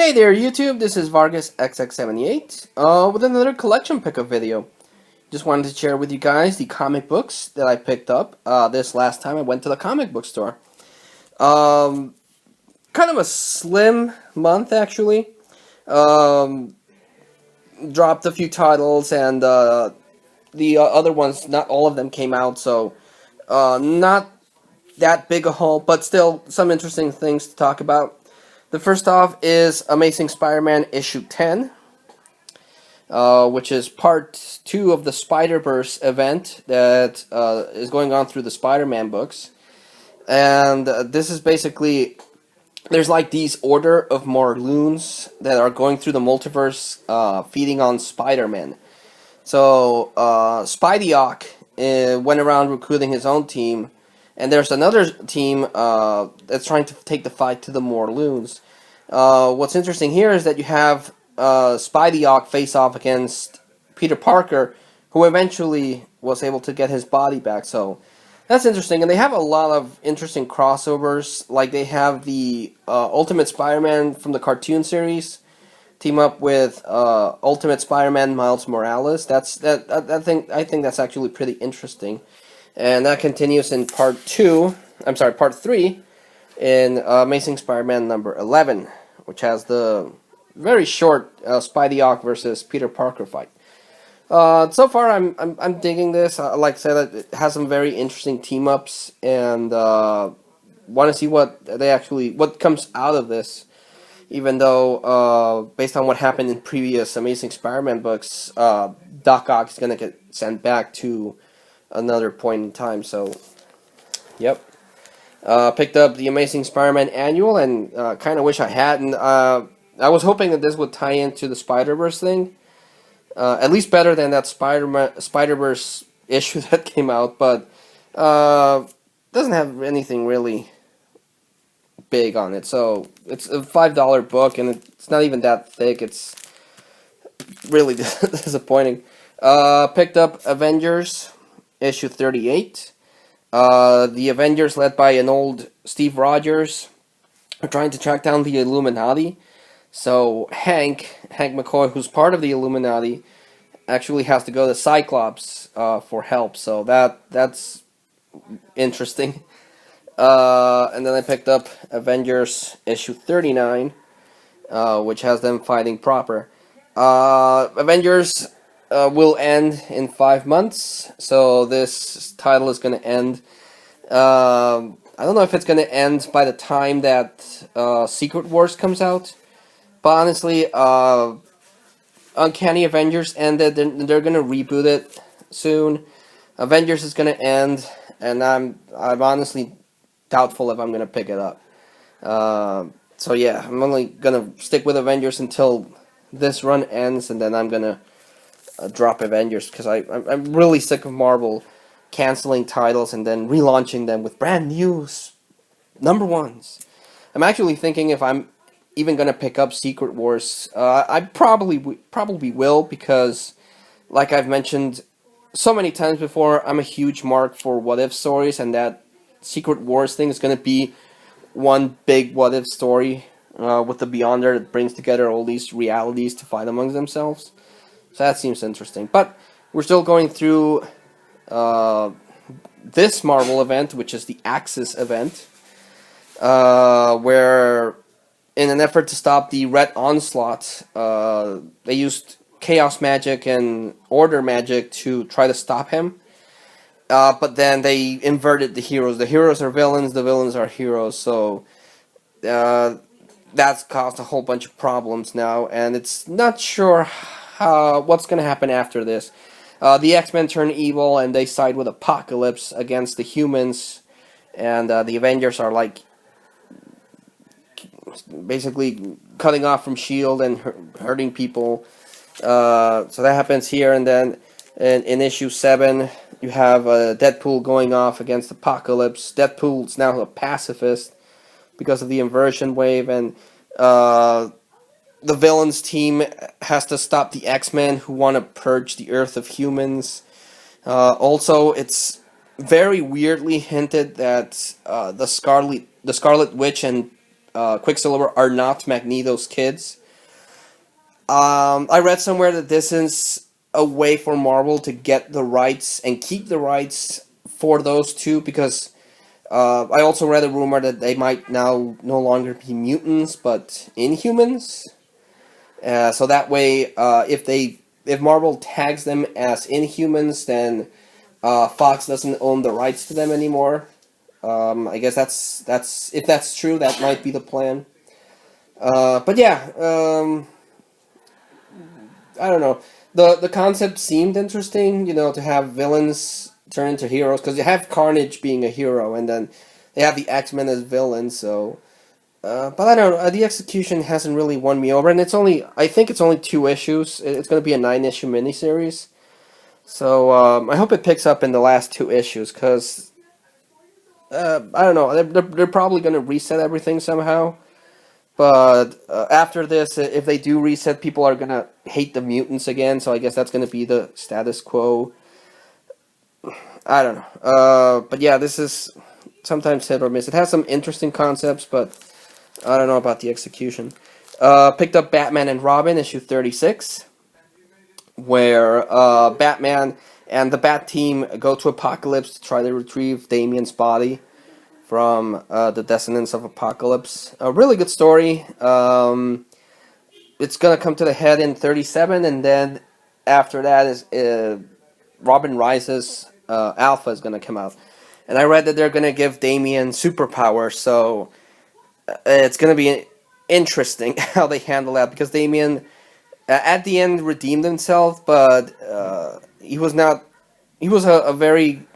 Hey there YouTube, this is Vargas XX78 with another collection pickup video. Just wanted to share with you guys the comic books that I picked up this last time I went to the comic book store. Um, Kind of a slim month actually. Um, Dropped a few titles and the other ones, not all of them came out, so not that big a haul, but still some interesting things to talk about. The first off is Amazing Spider-Man issue 10, which is part 2 of the Spider-Verse event that is going on through the Spider-Man books. And this is basically, there's like these order of Morloons that are going through the multiverse, feeding on Spider-Man. So, Spidey-Ock went around recruiting his own team, and there's another team that's trying to take the fight to the Morloons. What's interesting here is that you have Spidey-Ock face off against Peter Parker, who eventually was able to get his body back. So that's interesting, and they have a lot of interesting crossovers. Like they have the Ultimate Spider-Man from the cartoon series team up with Ultimate Spider-Man Miles Morales. I think that's actually pretty interesting, and that continues in part 3 in Amazing Spider-Man number 11, which has the very short Spidey-Ock versus Peter Parker fight. So far, I'm digging this. Like I said, it has some very interesting team ups, and want to see what comes out of this. Even though, based on what happened in previous Amazing Spider-Man books, Doc Ock is gonna get sent back to another point in time. So, yep. Picked up the Amazing Spider-Man annual, and kind of wish I hadn't. I was hoping that this would tie into the Spider-Verse thing, at least better than that Spider-Verse issue that came out, but doesn't have anything really big on it. So it's a $5 book, and it's not even that thick. It's really disappointing. Picked up Avengers issue 38. The Avengers, led by an old Steve Rogers, are trying to track down the Illuminati. So Hank McCoy, who's part of the Illuminati, actually has to go to Cyclops for help. So that's interesting. And then I picked up Avengers issue 39, which has them fighting proper. Avengers will end in 5 months, so this title is going to end. I don't know if it's going to end by the time that Secret Wars comes out, but honestly, Uncanny Avengers ended. They're going to reboot it soon. Avengers is going to end, and I'm honestly doubtful if I'm going to pick it up. So yeah, I'm only going to stick with Avengers until this run ends, and then I'm going to drop Avengers, because I'm really sick of Marvel canceling titles and then relaunching them with brand new number ones. I'm actually thinking if I'm even going to pick up Secret Wars. I probably will, because like I've mentioned so many times before, I'm a huge mark for what if stories, and that Secret Wars thing is going to be one big what if story with the Beyonder that brings together all these realities to fight amongst themselves. So that seems interesting. But we're still going through this Marvel event, which is the Axis event, where in an effort to stop the Red Onslaught, they used Chaos Magic and Order Magic to try to stop him. But then they inverted the heroes. The heroes are villains, the villains are heroes, so that's caused a whole bunch of problems now, and it's not sure what's going to happen after this. The X-Men turn evil, and they side with Apocalypse against the humans, and the Avengers are like basically cutting off from S.H.I.E.L.D. and hurting people. So that happens here, and then in issue 7, you have Deadpool going off against Apocalypse. Deadpool's now a pacifist because of the inversion wave, and the villains team has to stop the X-Men, who want to purge the Earth of humans. Also, it's very weirdly hinted that the Scarlet Witch and Quicksilver are not Magneto's kids. I read somewhere that this is a way for Marvel to get the rights and keep the rights for those two, because I also read a rumor that they might now no longer be mutants but Inhumans. So that way, if Marvel tags them as Inhumans, then Fox doesn't own the rights to them anymore. I guess that's if that's true, that might be the plan. But yeah, I don't know. The concept seemed interesting, to have villains turn into heroes, because you have Carnage being a hero, and then they have the X-Men as villains. So, but I don't know. The execution hasn't really won me over, and I think it's only 2 issues. It's going to be a 9-issue miniseries. So I hope it picks up in the last 2 issues, because I don't know. They're probably going to reset everything somehow. But after this, if they do reset, people are going to hate the mutants again, so I guess that's going to be the status quo. I don't know. But yeah, this is sometimes hit or miss. It has some interesting concepts, but I don't know about the execution. Picked up Batman and Robin, issue 36, where Batman and the Bat Team go to Apokolips to try to retrieve Damian's body from the Descendants of Apokolips. A really good story. It's gonna come to the head in 37, and then after that is Robin Rises. Alpha is gonna come out, and I read that they're gonna give Damian superpowers. So it's gonna be interesting how they handle that, because Damian at the end redeemed himself, but he was not. He was a very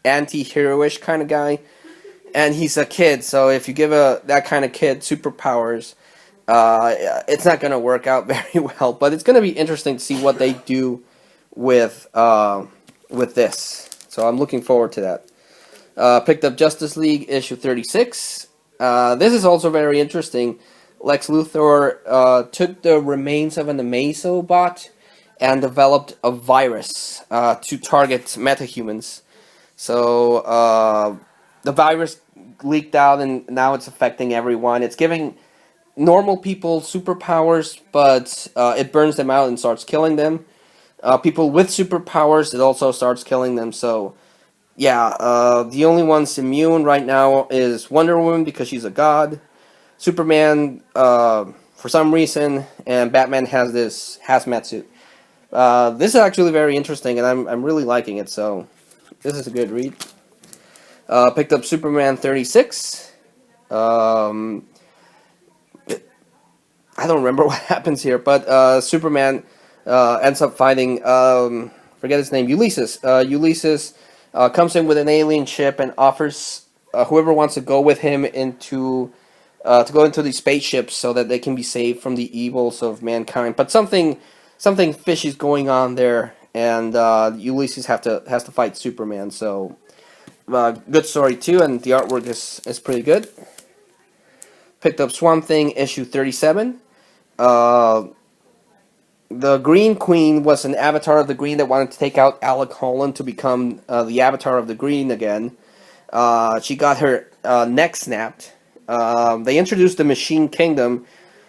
anti-heroish kind of guy. And he's a kid, so if you give that kind of kid superpowers, it's not going to work out very well. But it's going to be interesting to see what they do with this. So I'm looking forward to that. Picked up Justice League issue 36. This is also very interesting. Lex Luthor took the remains of an Amazo bot and developed a virus to target metahumans. So the virus leaked out, and now it's affecting everyone. It's giving normal people superpowers, but it burns them out and starts killing them. People with superpowers, it also starts killing them. So, yeah, the only ones immune right now is Wonder Woman, because she's a god, Superman, for some reason, and Batman has this hazmat suit. This is actually very interesting, and I'm really liking it, so this is a good read. Picked up Superman 36. I don't remember what happens here, but Superman ends up fighting, forget his name, Ulysses. Ulysses comes in with an alien ship and offers whoever wants to go with him to go into these spaceships so that they can be saved from the evils of mankind. But something fishy is going on there, and Ulysses has to fight Superman. So good story too, and the artwork is pretty good. Picked up Swamp Thing issue 37. The Green Queen was an avatar of the Green that wanted to take out Alec Holland to become the avatar of the Green again. She got her neck snapped. They introduced the Machine Kingdom,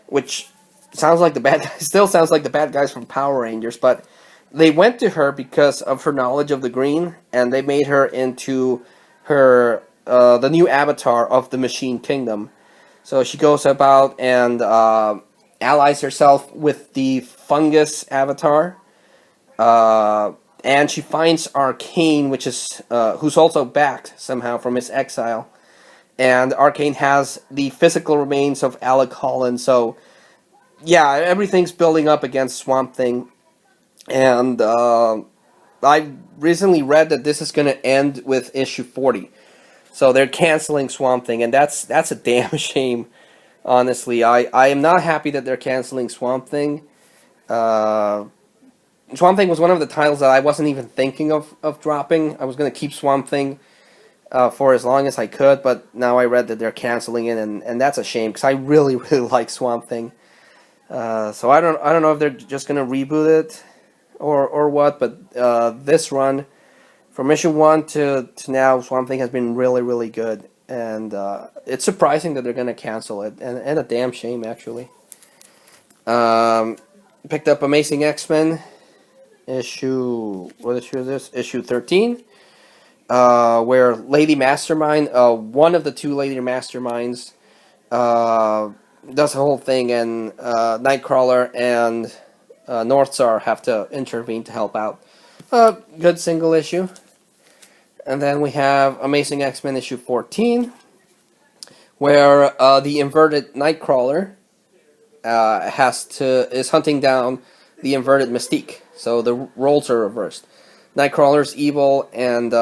which sounds like still sounds like the bad guys from Power Rangers, but they went to her because of her knowledge of the Green, and they made her into the new avatar of the Machine Kingdom. So she goes about and allies herself with the Fungus avatar, and she finds Arcane, which is who's also back somehow from his exile. And Arcane has the physical remains of Alec Holland. So yeah, everything's building up against Swamp Thing. And I recently read that this is going to end with issue 40. So they're canceling Swamp Thing, and that's a damn shame, honestly. I am not happy that they're canceling Swamp Thing. Swamp Thing was one of the titles that I wasn't even thinking of dropping. I was going to keep Swamp Thing for as long as I could, but now I read that they're canceling it, and that's a shame, because I really, really like Swamp Thing. So I don't know if they're just going to reboot it or what, but this run, from issue 1 to now, Swamp Thing has been really, really good. and it's surprising that they're gonna cancel it, and a damn shame actually. Um, Picked up Amazing X-Men issue. What issue is this? Issue 13. Where Lady Mastermind, one of the two Lady Masterminds, does the whole thing, and Nightcrawler and Northstar have to intervene to help out. Good single issue. And then we have Amazing X-Men issue 14, where the inverted Nightcrawler is hunting down the inverted Mystique. So the roles are reversed. Nightcrawler's evil and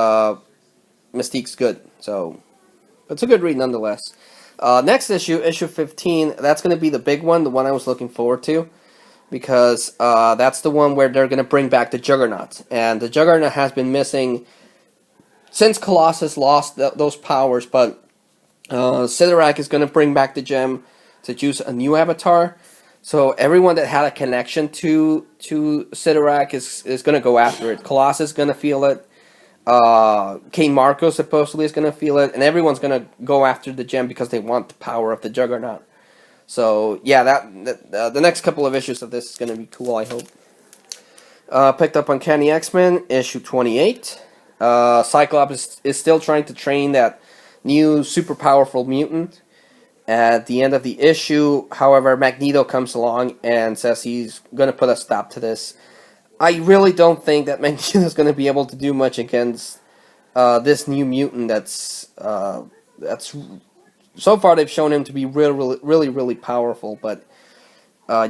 Mystique's good. So it's a good read nonetheless. Next issue, issue 15, that's going to be the big one, the one I was looking forward to, because that's the one where they're going to bring back the Juggernaut. And the Juggernaut has been missing since Colossus lost those powers, but Sidorak is going to bring back the gem to choose a new avatar. So everyone that had a connection to Sidorak is going to go after it. Colossus is going to feel it. King Marco supposedly is going to feel it, and everyone's going to go after the gem because they want the power of the Juggernaut. So yeah, the next couple of issues of this is going to be cool, I hope. Picked up Uncanny X-Men issue 28. Cyclops is still trying to train that new super powerful mutant. At the end of the issue, however, Magneto comes along and says he's going to put a stop to this. I really don't think that Magneto is going to be able to do much against this new mutant that's so far they've shown him to be really powerful, but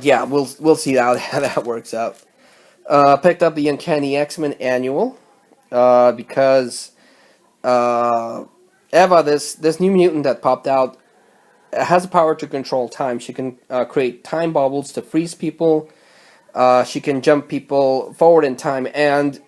yeah, we'll see how that works out. Picked up the Uncanny X-Men annual because Eva, this new mutant that popped out, has the power to control time. She can create time bubbles to freeze people. She can jump people forward in time, and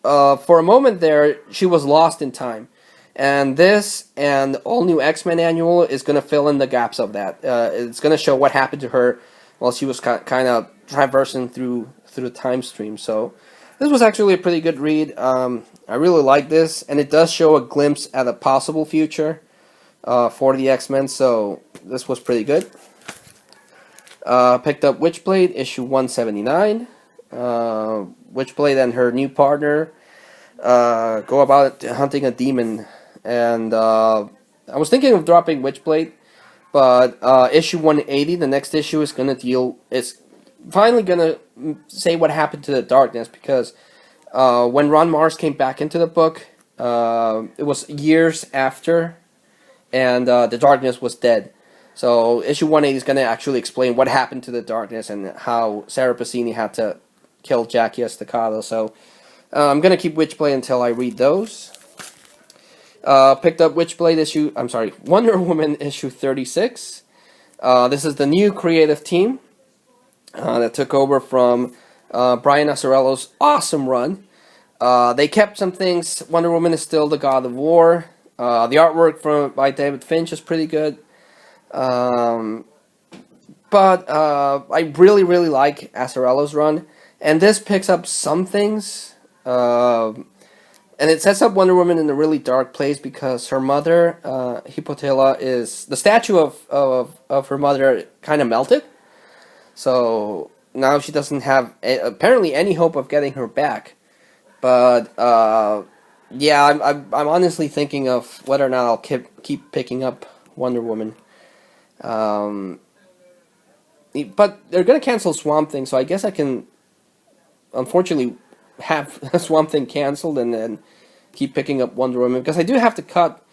for a moment there, she was lost in time. And this and all new X-Men annual is going to fill in the gaps of that. It's going to show what happened to her while she was kind of traversing through the time stream. So this was actually a pretty good read. I really like this, and it does show a glimpse at a possible future for the X-Men, so this was pretty good. Picked up Witchblade, issue 179. Witchblade and her new partner go about hunting a demon, and I was thinking of dropping Witchblade, but issue 180, the next issue, is finally gonna say what happened to the Darkness, because when Ron Mars came back into the book, it was years after, and the Darkness was dead. So issue 180 is going to actually explain what happened to the Darkness and how Sarah Passini had to kill Jackie Estacado. So I'm going to keep Witchblade until I read those. Picked up Wonder Woman issue 36. This is the new creative team that took over from Brian Azzarello's awesome run. They kept some things. Wonder Woman is still the God of War. The artwork by David Finch is pretty good. But I really like Azzarello's run, and this picks up some things, and it sets up Wonder Woman in a really dark place because her mother, Hippolyta, the statue of her mother kind of melted, so now she doesn't have apparently any hope of getting her back. But yeah, I'm honestly thinking of whether or not I'll keep picking up Wonder Woman. But they're going to cancel Swamp Thing, so I guess I can, unfortunately, have Swamp Thing canceled and then keep picking up Wonder Woman, because I do have to cut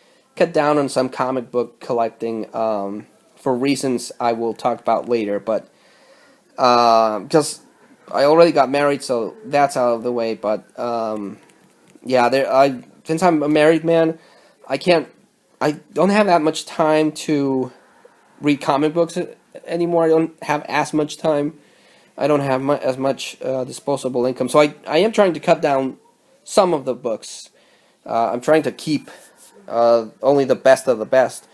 down on some comic book collecting for reasons I will talk about later, but because I already got married, so that's out of the way. But yeah, since I'm a married man, I don't have that much time to read comic books anymore. I don't have as much time. I don't have as much disposable income, so I am trying to cut down some of the books. I'm trying to keep only the best of the best.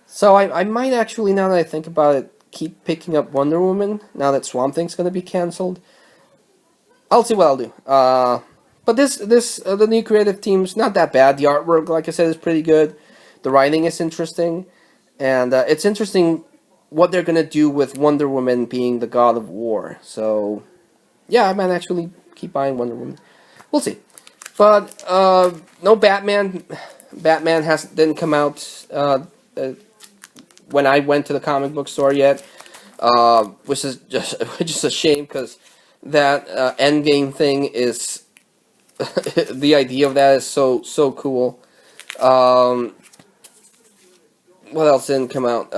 So I might actually, now that I think about it, keep picking up Wonder Woman now that Swamp Thing's going to be canceled. I'll see what I'll do. But the new creative team's not that bad. The artwork, like I said, is pretty good. The writing is interesting, and it's interesting what they're gonna do with Wonder Woman being the god of war. So, yeah, I might actually keep buying Wonder Woman. We'll see. But no Batman. Batman didn't come out when I went to the comic book store yet, which is just a shame because that Endgame thing is the idea of that is so cool. What else didn't come out?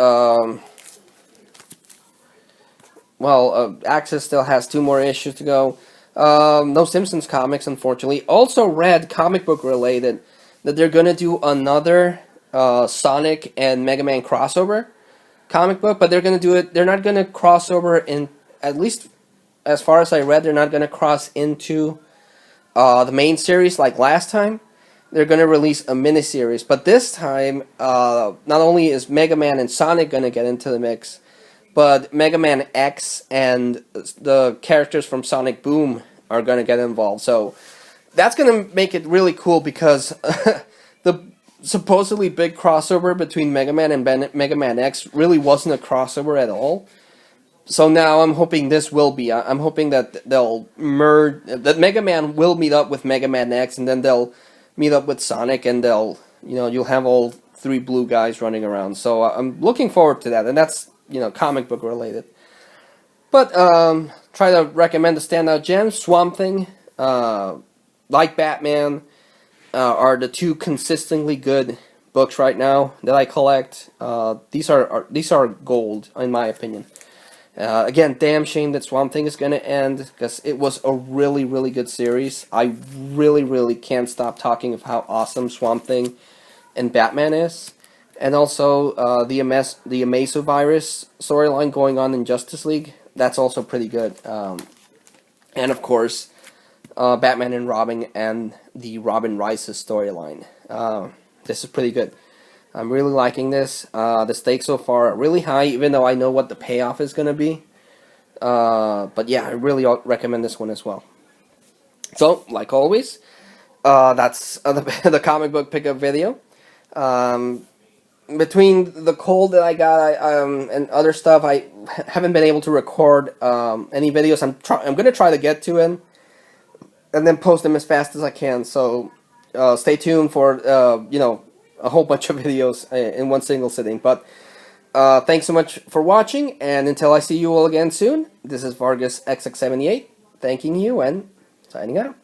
Access still has 2 more issues to go. No Simpsons comics, unfortunately. Also read, comic book related, that they're gonna do another Sonic and Mega Man crossover comic book, but they're gonna do it. They're not gonna cross over in, at least as far as I read, they're not gonna cross into the main series like last time. They're gonna release a miniseries, but this time, not only is Mega Man and Sonic gonna get into the mix, but Mega Man X and the characters from Sonic Boom are going to get involved. So that's going to make it really cool because the supposedly big crossover between Mega Man and Mega Man X really wasn't a crossover at all. So now I'm hoping this will be. I'm hoping that they'll merge, that Mega Man will meet up with Mega Man X, and then they'll meet up with Sonic, and you'll have all 3 blue guys running around. So I'm looking forward to that, and that's comic book related. But try to recommend the standout gems. Swamp Thing, like Batman, are the 2 consistently good books right now that I collect. These are gold in my opinion. Again, damn shame that Swamp Thing is going to end because it was a really, really good series. I really, really can't stop talking of how awesome Swamp Thing and Batman is. And also the Amazo virus storyline going on in Justice League. That's also pretty good. And of course, Batman and Robin and the Robin Rises storyline. This is pretty good. I'm really liking this. The stakes so far are really high, even though I know what the payoff is going to be. But yeah, I really recommend this one as well. So, like always, that's the comic book pickup video. Between the cold that I got and other stuff, I haven't been able to record any videos. I'm gonna try to get to them and then post them as fast as I can. So stay tuned for a whole bunch of videos in one single sitting. But thanks so much for watching, and until I see you all again soon, this is Vargas XX78 thanking you and signing out.